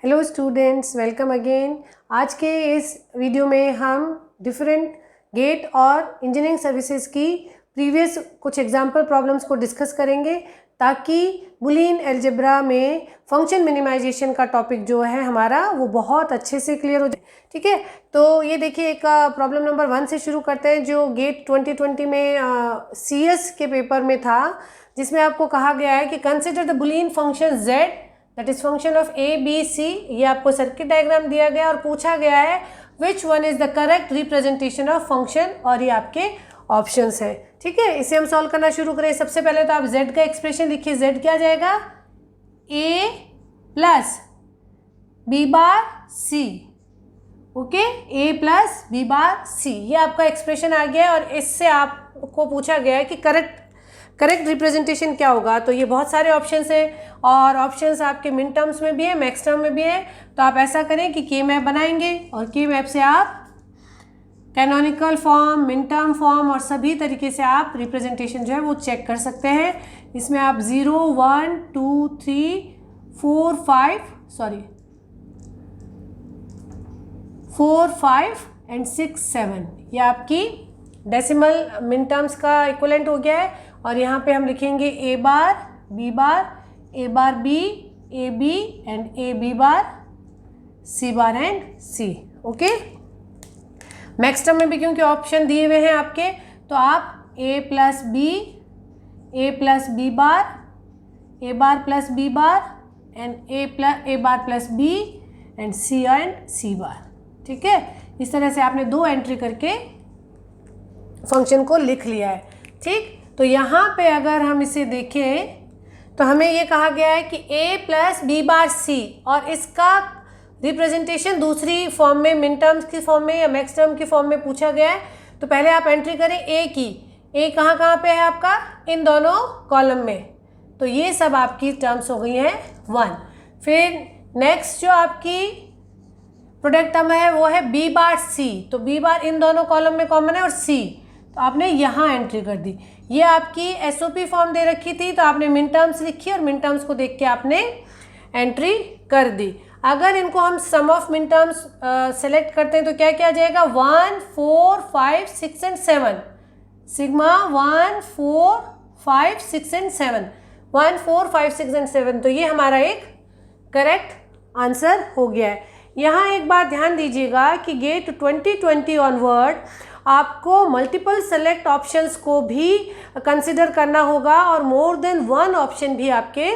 Hello students, welcome again. आज के इस वीडियो में हम डिफरेंट गेट और इंजीनियरिंग सर्विसेज की प्रीवियस कुछ एग्जाम्पल प्रॉब्लम्स को डिस्कस करेंगे ताकि बुलियन अलजेब्रा में फंक्शन मिनिमाइजेशन का टॉपिक जो है हमारा वो बहुत अच्छे से क्लियर हो जाए। ठीक है, तो ये देखिए एक प्रॉब्लम नंबर 1 से शुरू करते हैं जो गेट 2020 में CS के पेपर में था, जिसमें आपको कहा गया है कि consider the Boolean function z that is function of A B C. ये आपको सर्किट डायग्राम दिया गया और पूछा गया है which one is the correct representation of function, और ये आपके ऑप्शंस हैं। ठीक है, इसे हम सॉल्व करना शुरू करें। सबसे पहले तो आप z का एक्सप्रेशन लिखिए। z क्या जाएगा? a plus B bar C. Okay, a plus B bar C, ये आपका एक्सप्रेशन आ गया है और इससे आपको पूछा गया है कि करेक्ट रिप्रेजेंटेशन क्या होगा। तो ये बहुत सारे ऑप्शंस हैं और ऑप्शंस आपके मिन टर्म्स में भी है, मैक्स टर्म में भी है। तो आप ऐसा करें कि के मैप बनाएंगे और के मैप से आप canonical form, min term form और सभी तरीके से आप रिप्रेजेंटेशन जो है वो चेक कर सकते हैं। इसमें आप 0, 1, 2, 3, 4, 5 एंड 6, 7 ये आपकी डेसिमल मिन टर्म्स का इक्विवेलेंट हो गया है। और यहाँ पे हम लिखेंगे A bar B bar, A bar B, A B and A B bar, C bar and C. Okay, max term में भी क्योंकि ऑप्शन दिए हुए हैं आपके, तो आप A plus B, A plus B bar, A bar plus B bar and A bar plus B and C bar. ठीक है, इस तरह से आपने 2 एंट्री करके फंक्शन को लिख लिया है। ठीक, तो यहाँ पे अगर हम इसे देखें तो हमें ये कहा गया है कि a प्लस बी बार सी, और इसका रिप्रेजेंटेशन दूसरी फॉर्म में, मिन टर्म्स की फॉर्म में या मैक्स टर्म की फॉर्म में पूछा गया है। तो पहले आप एंट्री करें a की। a कहाँ पे है आपका? इन दोनों कॉलम में। तो ये सब आपकी टर्म्स हो गई हैं 1। फिर नेक्स्ट जो आपकी प्रोडक्ट टर्म है वो है बी बार सी। तो बी बार इन दोनों कॉलम में कॉमन है और सी, तो आपने यहाँ एंट्री कर दी। ये आपकी एसओपी फॉर्म दे रखी थी तो आपने मिन टर्म्स लिखी और मिन टर्म्स को देख के आपने एंट्री कर दी। अगर इनको हम सम ऑफ मिन टर्म्स सेलेक्ट करते हैं तो क्या क्या आ जाएगा? 1, 4, 5, 6 एंड 7। Sigma 1, 4, 5, 6 and 7, 1, 4, 5, 6 and 7। तो ये हमारा एक करेक्ट आंसर हो गया है। यहाँ एक बात ध्यान दीजिएगा कि गेट 2020 ऑनवर्ड आपको मल्टीपल सेलेक्ट ऑप्शंस को भी कंसिडर करना होगा और मोर देन 1 ऑप्शन भी आपके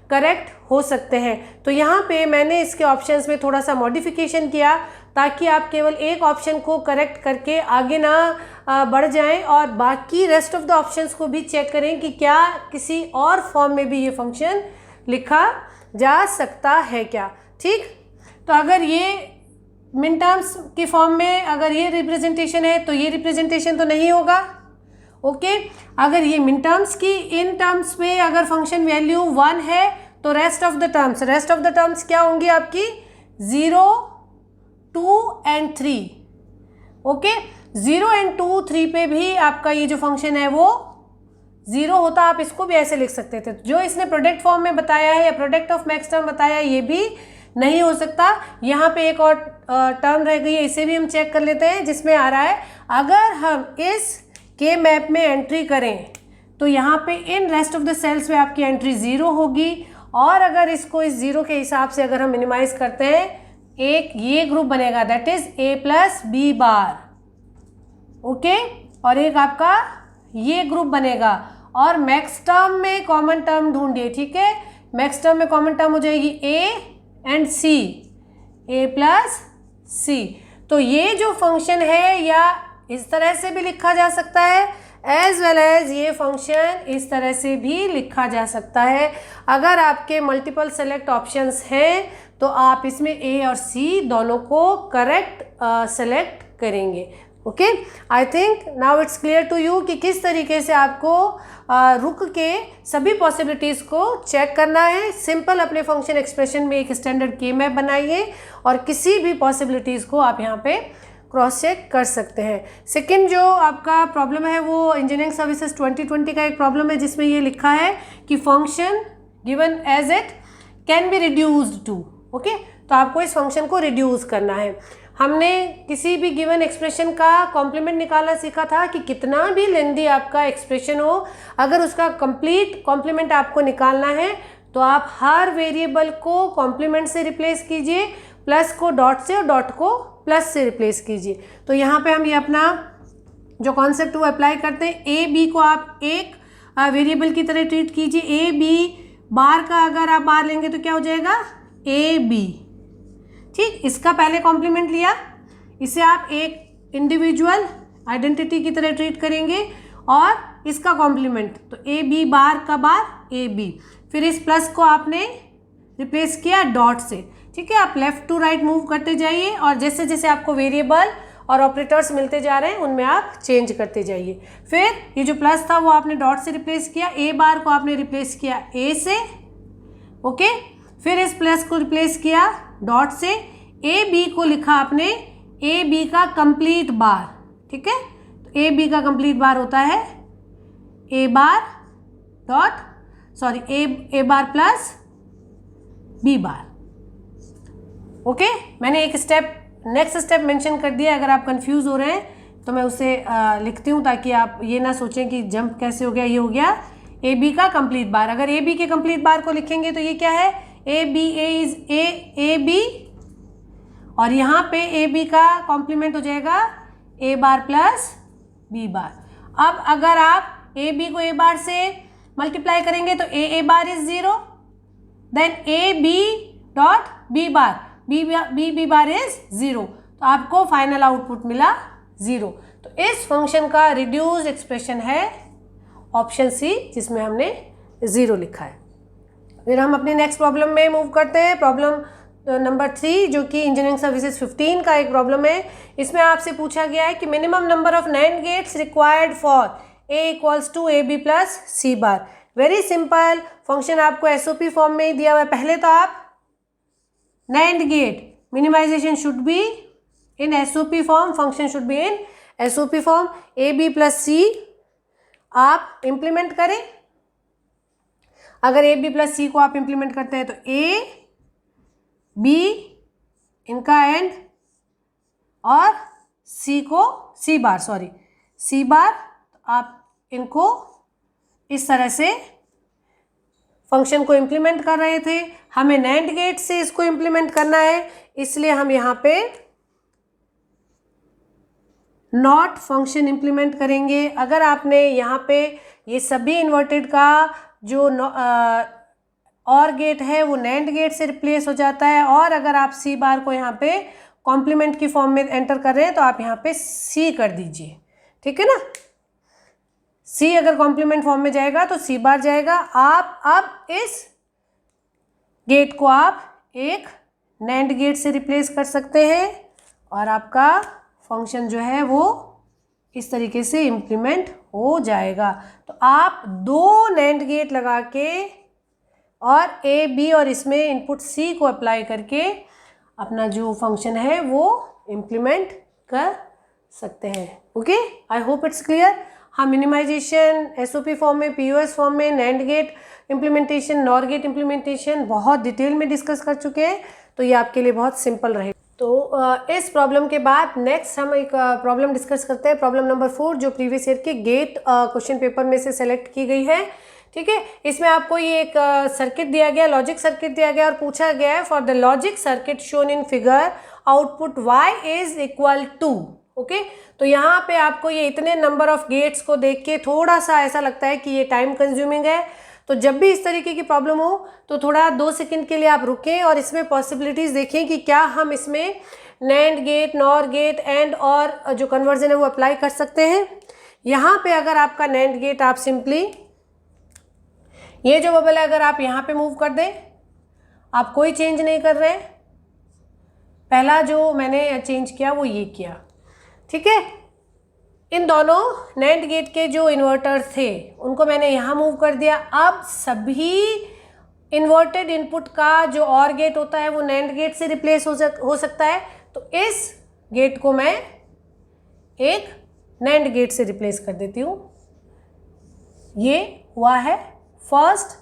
करेक्ट हो सकते हैं। तो यहाँ पे मैंने इसके ऑप्शंस में थोड़ा सा मॉडिफिकेशन किया ताकि आप केवल एक ऑप्शन को करेक्ट करके आगे ना बढ़ जाएं और बाकी रेस्ट ऑफ द ऑप्शंस को भी चेक करें कि क्या किसी और फॉर्म में भी ये फंक्शन लिखा जा सकता है क्या। ठीक, तो अगर ये मिन टर्म्स की फॉर्म में अगर ये रिप्रेजेंटेशन है तो ये रिप्रेजेंटेशन तो नहीं होगा। ओके, अगर ये मिन टर्म्स की इन टर्म्स में अगर फंक्शन वैल्यू 1 है तो रेस्ट ऑफ द टर्म्स क्या होंगी आपकी? 0, 2 एंड 3। ओके, 0 एंड 2, 3 पे भी आपका ये जो फंक्शन है वो 0 होता। आप इसको भी ऐसे लिख सकते थे। जो इसने प्रोडक्ट फॉर्म में बताया है या प्रोडक्ट ऑफ मैक्स टर्म बताया है ये भी नहीं हो सकता। यहाँ पे एक और टर्म रह गई है, इसे भी हम चेक कर लेते हैं, जिसमें आ रहा है अगर हम इस के मैप में एंट्री करें तो यहाँ पे इन रेस्ट ऑफ द सेल्स में आपकी एंट्री 0 होगी, और अगर इसको इस 0 के हिसाब से अगर हम मिनिमाइज करते हैं, एक ये ग्रुप बनेगा that is a plus B bar. Okay, और एक आपका ये ग्रुप बनेगा और मैक्स टर्म में कॉमन टर्म ढूंढिए। ठीक है, मैक्स टर्म में कॉमन टर्म हो जाएगी a and C, a plus C. तो ये जो फंक्शन है या इस तरह से भी लिखा जा सकता है एज वेल एज ये फंक्शन इस तरह से भी लिखा जा सकता है। अगर आपके मल्टीपल सेलेक्ट ऑप्शंस हैं तो आप इसमें a और c दोनों को करेक्ट सेलेक्ट करेंगे। Okay, I think now it's clear to you कि किस तरीके से आपको रुक के सभी पॉसिबिलिटीज़ को चेक करना है। सिंपल अपने फंक्शन एक्सप्रेशन में एक स्टैंडर्ड के मैप बनाइए और किसी भी पॉसिबिलिटीज़ को आप यहाँ पे क्रॉस चेक कर सकते हैं। सेकंड जो आपका प्रॉब्लम है वो इंजीनियरिंग सर्विसेज 2020 का एक प्रॉब्लम है जिसमें ये लिखा है कि function given as it can be reduced to. Okay, तो आपको इस फंक्शन को रिड्यूस करना है। हमने किसी भी गिवन एक्सप्रेशन का कॉम्प्लीमेंट निकालना सीखा था कि कितना भी लेंदी आपका एक्सप्रेशन हो, अगर उसका कंप्लीट कॉम्प्लीमेंट आपको निकालना है तो आप हर वेरिएबल को कॉम्प्लीमेंट से रिप्लेस कीजिए, प्लस को डॉट से और डॉट को प्लस से रिप्लेस कीजिए। तो यहाँ पे हम ये अपना जो कॉन्सेप्ट वो अप्लाई करते हैं। ए बी को आप एक वेरिएबल की तरह ट्रीट कीजिए। ए बी बार का अगर आप बार लेंगे तो क्या हो जाएगा, ए बी। ठीक, इसका पहले कॉम्प्लीमेंट लिया, इसे आप एक इंडिविजुअल आइडेंटिटी की तरह ट्रीट करेंगे, और इसका कॉम्प्लीमेंट तो ए बी बार का बार ए बी, फिर इस प्लस को आपने रिप्लेस किया डॉट से। ठीक है, आप लेफ्ट टू राइट मूव करते जाइए और जैसे जैसे आपको वेरिएबल और ऑपरेटर्स मिलते जा रहे हैं उनमें आप चेंज करते जाइए। फिर ये जो प्लस था वो आपने डॉट से रिप्लेस किया, ए बार को आपने रिप्लेस किया ए से, ओके। फिर इस प्लस को रिप्लेस किया डॉट से, ए बी को लिखा आपने ए बी का कंप्लीट बार। ठीक है, तो ए बी का कंप्लीट बार होता है ए बार डॉट सॉरी ए bar plus B bar. Okay, मैंने एक स्टेप नेक्स्ट स्टेप मेंशन कर दिया। अगर आप कंफ्यूज हो रहे हैं तो मैं उसे लिखती हूँ ताकि आप ये ना सोचें कि जंप कैसे हो गया। ये हो गया ए बी का कंप्लीट बार। अगर ए बी के कंप्लीट बार को लिखेंगे तो ये क्या है, A B, A is A B, और यहाँ पे ए बी का कॉम्प्लीमेंट हो जाएगा ए बार प्लस बी बार। अब अगर आप ए बी को ए बार से मल्टीप्लाई करेंगे तो A bar is 0, then A B dot B bar, B bar is 0, तो आपको फाइनल आउटपुट मिला 0। तो इस फंक्शन का रिड्यूस्ड एक्सप्रेशन है ऑप्शन सी, जिसमें हमने 0 लिखा है। फिर हम अपनी नेक्स्ट प्रॉब्लम में मूव करते हैं। प्रॉब्लम नंबर 3 जो कि इंजीनियरिंग सर्विसेज 15 का एक प्रॉब्लम है। इसमें आपसे पूछा गया है कि minimum number of NAND gates required for A equals to A B plus C bar. Very simple, function आपको एसओपी फॉर्म में ही दिया हुआ है। पहले तो आप NAND gate minimization should be in SOP form, function should be in SOP form। A B plus C आप इम्प्लीमेंट करें। अगर A B plus C को आप इम्प्लीमेंट करते हैं तो A B इनका एंड और C को C बार आप इनको इस तरह से फंक्शन को इम्प्लीमेंट कर रहे थे। हमें NAND गेट से इसको इम्प्लीमेंट करना है, इसलिए हम यहाँ पे नॉट फंक्शन इम्प्लीमेंट करेंगे। अगर आपने यहाँ पे ये सभी इन्वर्टेड का जो और गेट है वो NAND गेट से रिप्लेस हो जाता है, और अगर आप सी बार को यहाँ पे कॉम्प्लीमेंट की फॉर्म में एंटर कर रहे हैं तो आप यहाँ पे सी कर दीजिए। ठीक है ना, सी अगर कॉम्प्लीमेंट फॉर्म में जाएगा तो सी बार जाएगा। आप अब इस गेट को आप एक NAND गेट से रिप्लेस कर सकते हैं और आपका फंक्शन जो है वो इस तरीके से इम्प्लीमेंट हो जाएगा। तो आप 2 NAND गेट लगा के और ए बी और इसमें इनपुट सी को अप्लाई करके अपना जो फंक्शन है वो इम्प्लीमेंट कर सकते हैं। Okay, I hope it's clear. हम मिनिमाइजेशन एसओपी फॉर्म में, पीओएस फॉर्म में, NAND gate implementation, NOR gate implementation बहुत डिटेल में डिस्कस कर चुके हैं, तो ये आपके लिए बहुत सिंपल रहेगा। तो इस प्रॉब्लम के बाद नेक्स्ट हम एक प्रॉब्लम डिस्कस करते हैं, प्रॉब्लम नंबर 4, जो प्रीवियस ईयर के गेट क्वेश्चन पेपर में से सेलेक्ट की गई है। ठीक है, इसमें आपको ये एक सर्किट दिया गया, लॉजिक सर्किट दिया गया और पूछा गया है for the logic circuit shown in figure output y is equal to. Okay, तो यहाँ पे आपको ये इतने नंबर ऑफ गेट्स को देख के थोड़ा सा ऐसा लगता है कि ये टाइम कंज्यूमिंग है। तो जब भी इस तरीके की प्रॉब्लम हो तो थोड़ा 2 सेकंड के लिए आप रुकें और इसमें पॉसिबिलिटीज़ देखें कि क्या हम इसमें NAND gate, NOR gate, and और जो कन्वर्जन है वो अप्लाई कर सकते हैं। यहाँ पे अगर आपका NAND गेट, आप सिंपली ये जो बबल है अगर आप यहाँ पे मूव कर दें, आप कोई चेंज नहीं कर रहे, पहला जो मैंने चेंज किया वो ये किया। ठीक है, इन दोनों NAND गेट के जो इन्वर्टर थे उनको मैंने यहाँ मूव कर दिया। अब सभी इन्वर्टेड इनपुट का जो OR गेट होता है वो NAND गेट से रिप्लेस हो सकता है, तो इस गेट को मैं एक NAND गेट से रिप्लेस कर देती हूँ। ये हुआ है फर्स्ट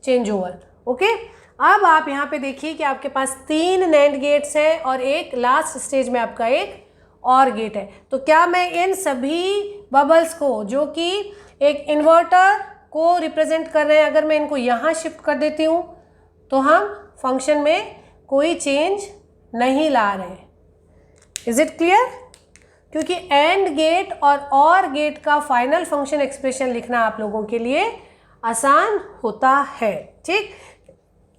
चेंज ओवर। ओके, अब आप यहाँ पे देखिए कि आपके पास 3 नैंड गेट्स हैं और एक लास्ट स्टेज में आपका एक और गेट है। तो क्या मैं इन सभी बबल्स को, जो कि एक इन्वर्टर को रिप्रेजेंट कर रहे हैं, अगर मैं इनको यहाँ शिफ्ट कर देती हूँ तो हम फंक्शन में कोई चेंज नहीं ला रहे। Is it clear? क्योंकि एंड गेट और गेट का फाइनल फंक्शन एक्सप्रेशन लिखना आप लोगों के लिए आसान होता है। ठीक,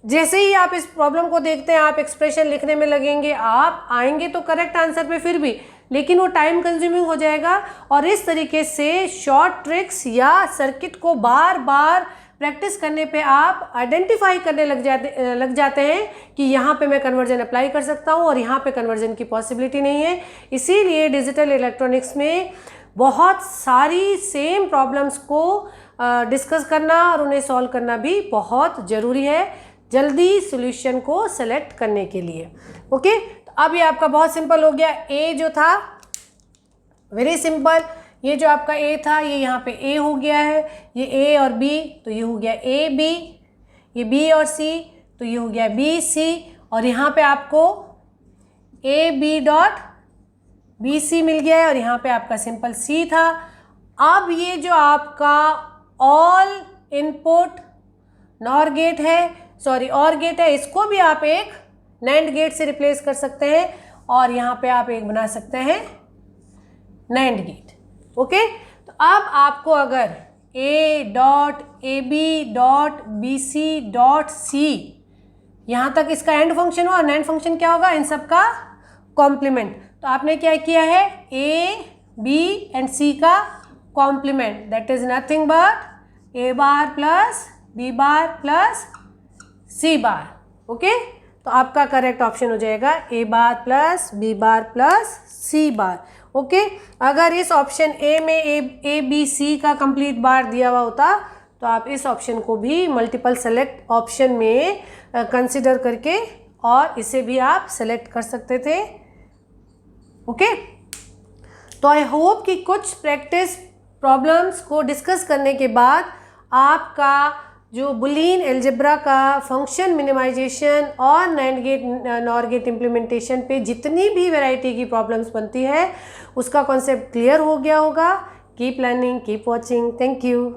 जैसे ही आप इस प्रॉब्लम को देखते हैं, आप एक्सप्रेशन लिखने में लगेंगे, आप आएंगे तो करेक्ट आंसर पे फिर भी, लेकिन वो टाइम कंज्यूमिंग हो जाएगा। और इस तरीके से शॉर्ट ट्रिक्स या सर्किट को बार बार प्रैक्टिस करने पे आप आइडेंटिफाई करने लग जाते हैं कि यहाँ पे मैं कन्वर्जन अप्लाई कर सकता हूँ और यहाँ पे कन्वर्जन की पॉसिबिलिटी नहीं है। इसीलिए डिजिटल इलेक्ट्रॉनिक्स में बहुत सारी सेम प्रॉब्लम्स को डिस्कस करना और उन्हें सॉल्व करना भी बहुत ज़रूरी है, जल्दी सॉल्यूशन को सेलेक्ट करने के लिए। ओके, तो अब ये आपका बहुत सिंपल हो गया। ए जो था वेरी सिंपल, ये जो आपका ए था ये यहाँ पे ए हो गया है, ये ए और बी तो ये हो गया ए बी, ये बी और सी तो ये हो गया बी सी, और यहाँ पे आपको A B dot B C मिल गया है और यहाँ पे आपका सिंपल सी था। अब ये जो आपका ऑल इनपुट नॉर गेट है, सॉरी और गेट है, इसको भी आप एक नैंड गेट से रिप्लेस कर सकते हैं और यहाँ पे आप एक बना सकते हैं नैंड गेट। ओके, तो अब आपको अगर A dot A B dot B C dot C यहाँ तक इसका एंड फंक्शन हुआ, और नैंड फंक्शन क्या होगा? इन सब का कॉम्प्लीमेंट। तो आपने क्या किया है? ए बी एंड सी का complement, that is nothing but A bar plus B bar plus C bar. Okay, तो आपका करेक्ट ऑप्शन हो जाएगा A bar plus B bar plus C bar. Okay, अगर इस ऑप्शन ए में ए B सी का complete बार दिया हुआ होता तो आप इस ऑप्शन को भी मल्टीपल सेलेक्ट ऑप्शन में कंसिडर करके और इसे भी आप सेलेक्ट कर सकते थे। ओके, तो आई होप कि कुछ प्रैक्टिस प्रॉब्लम्स को डिस्कस करने के बाद आपका जो बुलियन अलजेब्रा का फंक्शन मिनिमाइजेशन और NAND gate NOR gate implementation पे जितनी भी वैरायटी की प्रॉब्लम्स बनती है उसका कॉन्सेप्ट क्लियर हो गया होगा। Keep learning, keep watching. Thank you.